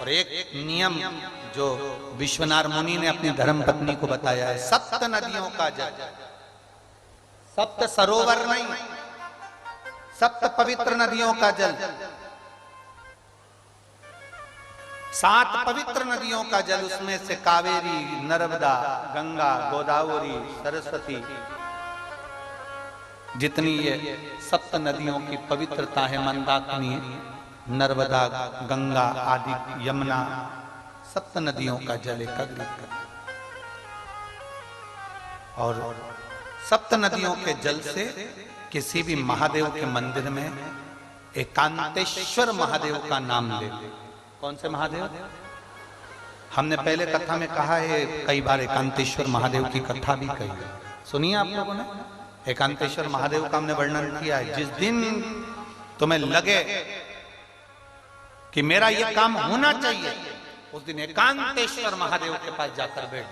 और एक नियम जो विश्वनाथ मुनि ने अपनी धर्म पत्नी को बताया है, 7 नदियों का जल, 7 सरोवर नहीं, 7 पवित्र नदियों का जल, 7 पवित्र नदियों का जल, उसमें से कावेरी, नर्मदा, गंगा, गोदावरी, सरस्वती, जितनी ये 7 नदियों की पवित्रता है, मंदाकिनी, नर्मदा, गंगा आदि, यमुना, 7 नदियों का जल एकत्रित कर और 7 नदियों के जल से किसी भी महादेव के मंदिर में एकांतेश्वर महादेव का नाम ले। कौन से महादेव? हमने पहले कथा में कहा है, कई बार एकांतेश्वर महादेव की कथा भी कही है, सुनिए आप लोगों ने। एकांतेश्वर महादेव का हमने वर्णन किया है। जिस दिन तुम्हें लगे कि मेरा ये काम होना चाहिए, उस दिन एकांतेश्वर महादेव के पास जाकर बैठ।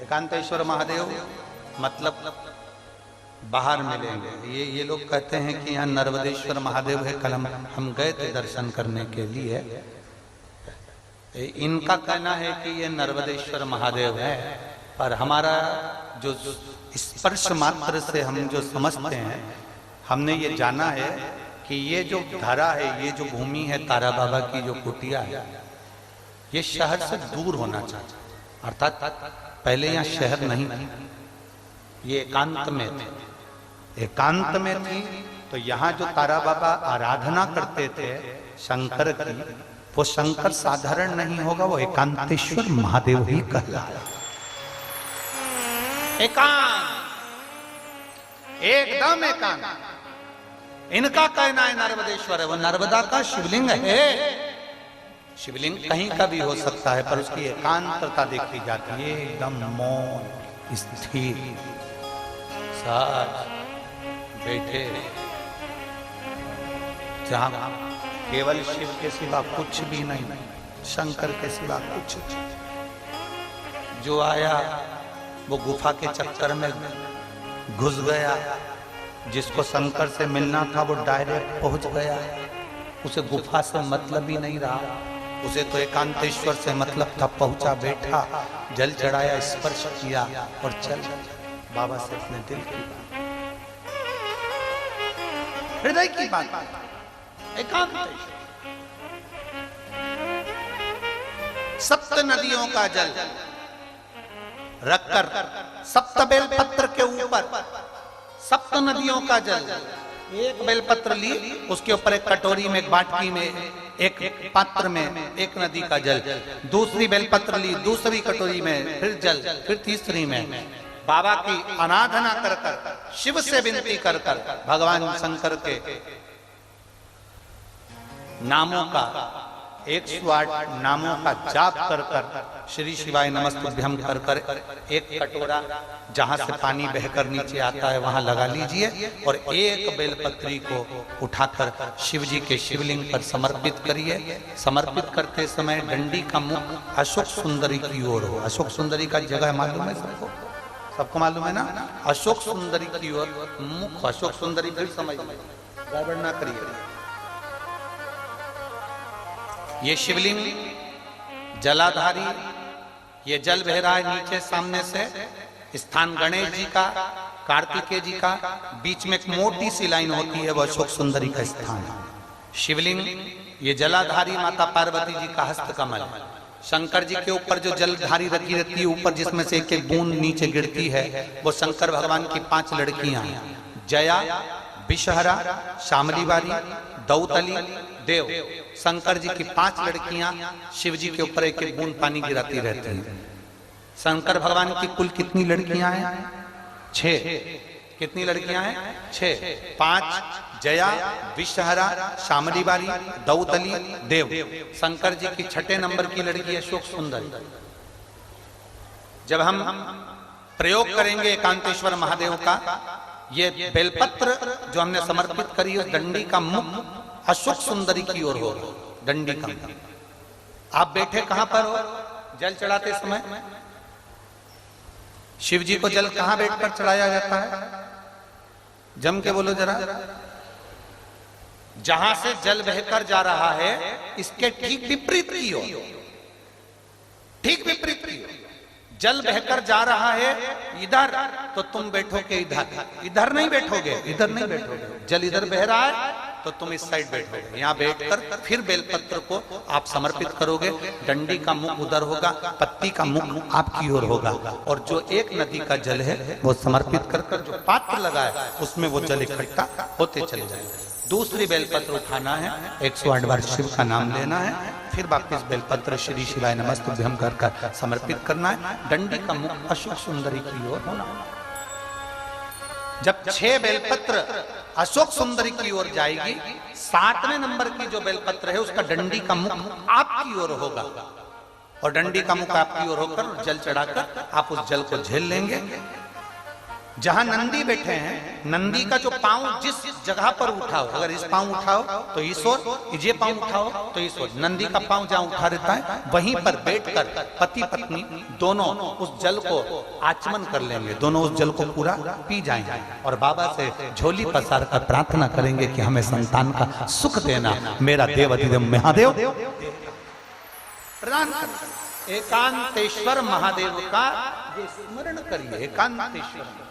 एकांतेश्वर महादेव मतलब बाहर मिलेंगे। ये लोग कहते हैं कि यहाँ नर्मदेश्वर महादेव है, कल हम गए थे दर्शन करने के लिए। इनका कहना है कि ये नर्मदेश्वर महादेव है, पर हमारा जो स्पर्श मात्र से हम जो समझते हैं, हमने ये जाना है कि ये जो धरा है, ये जो भूमि है तारा बाबा की जो कुटिया है, ये शहर से दूर होना चाहिए। अर्थात पहले यहाँ शहर नहीं थी, ये एकांत में थे, एकांत में थी। तो यहाँ जो तारा बाबा आराधना करते थे शंकर की, वो शंकर साधारण नहीं होगा, वो एकांतेश्वर महादेव ही कहलाया। एकांत, एकदम एकांत। इनका कहना है नर्मदेश्वर है, वो नर्मदा का शिवलिंग है। शिवलिंग कहीं का भी हो सकता है, पर उसकी एकांतता देखी जाती है, एकदम मौन स्थिर, साथ बैठे, जहां केवल शिव के सिवा कुछ भी नहीं, शंकर के सिवा कुछ। जो आया वो गुफा के चक्कर में घुस गया, जिसको शंकर से मिलना था वो डायरेक्ट पहुंच गया, उसे गुफा से मतलब ही नहीं रहा, उसे तो एकांतेश्वर से मतलब था। पहुंचा, बैठा, जल चढ़ाया, स्पर्श किया और चल बाबा से अपने दिल की बात, हृदय की बात, एकांतेश्वर। 7 नदियों का जल रखकर 7 बेलपत्र के ऊपर, 7 नदियों का जल, एक बेलपत्र ली, उसके ऊपर एक कटोरी में, एक बाटकी में, एक पात्र में एक नदी का जल, दूसरी बेलपत्र ली, दूसरी कटोरी में फिर जल, फिर तीसरी में बाबा की आराधना कर कर, शिव से विनती कर कर, भगवान शंकर के नामों का 108 नामों का जाप कर कर, श्री शिवाय नमस्तुभ्यम कर कर, एक कटोरा जहां से पानी बहकर नीचे आता है वहां लगा लीजिए और एक बेलपत्री को उठाकर शिव जी के शिवलिंग पर समर्पित करिए। समर्पित करते समय डंडी का मुख अशोक सुंदरी की ओर हो। अशोक सुंदरी का जगह मालूम है सबको? सबको मालूम है ना? अशोक सुंदरी की ओर मुख, अशोक सुंदरी फिर समझ गड़बड़ ना करिए। ये शिवलिंग जलाधारी, ये जल बह रहा है नीचे सामने से, स्थान गणेश जी का, कार्तिकेय जी का, बीच में एक मोटी सी लाइन होती है, वो अशोक सुंदरी का स्थान है। शिवलिंग ये जलाधारी माता पार्वती जी का हस्तकमल, शंकर जी के ऊपर जो जलधारी रखी रहती है ऊपर, जिसमें से एक एक बूंद नीचे गिरती है, वो शंकर भगवान की 5 लड़कियां हैं, जया, विषहरा, शामली बारी, दौतली, देव। शंकर जी की 5 लड़कियां शिव जी के ऊपर एक एक बूंद पानी गिराती रहती हैं। शंकर भगवान की कुल कितनी लड़कियां हैं? 6। कितनी लड़कियां हैं? 6। 5 जया, विषहरा, शामली बारी, दौतली, देव। शंकर जी की 6 नंबर की लड़की अशोक सुंदरी। जब हम प्रयोग करेंगे एकांतेश्वर महादेव का, ये बेलपत्र जो हमने समर्पित करी उस डंडी का मुख अशोक सुंदरी की ओर हो, डंडी का। आप बैठे कहां पर हो? जल चढ़ाते समय शिव जी को जल कहां बैठकर चढ़ाया जाता है? जम के बोलो जरा। जहां से जल बहकर जा रहा है इसके ठीक विपरीत की ओर, ठीक विपरीत की ओर जल बहकर जा रहा है इधर, तो तुम बैठोगे इधर, इधर नहीं बैठोगे, इधर नहीं बैठोगे। जल इधर बह रहा है तो तुम इस साइड बैठोगे। यहाँ बैठकर फिर बेलपत्र को आप समर्पित करोगे। डंडी का मुख उधर होगा, पत्ती का मुख आपकी ओर होगा, और जो एक नदी का जल है वो समर्पित कर कर जो पात्र लगा है उसमें वो जल इकट्ठा होते चले जाएंगे। दूसरी बेलपत्र उठाना है, 108 बार शिव का नाम लेना है, फिर वापिस बेलपत्र श्री शिवाय नमस्तुभ्यं कर कर समर्पित करना है। डंडी का मुख अशोक सुंदरी की ओर होना। जब 6 बेलपत्र अशोक सुंदरी की ओर जाएगी, 7वें नंबर की जो बेलपत्र है उसका डंडी का मुख आपकी ओर होगा, और डंडी का मुख आपकी ओर होकर जल चढ़ाकर आप उस जल को झेल लेंगे। जहां नंदी बैठे हैं, नंदी का जो पांव जिस जगह पर उठाओ, अगर इस पांव उठाओ तो इस ओर, ये पांव उठाओ तो इस ओर, नंदी का पांव जहां उठा रहता है वहीं पर बैठकर पति पत्नी दोनों उस जल को आचमन कर लेंगे, दोनों उस जल को पूरा पी जाएंगे और बाबा से झोली पसार कर प्रार्थना करेंगे कि हमें संतान का सुख देना, मेरा देव अधिदेव महादेव प्रदान कर। एकांतेश्वर महादेव का ये स्मरण करिए, एकांतेश्वर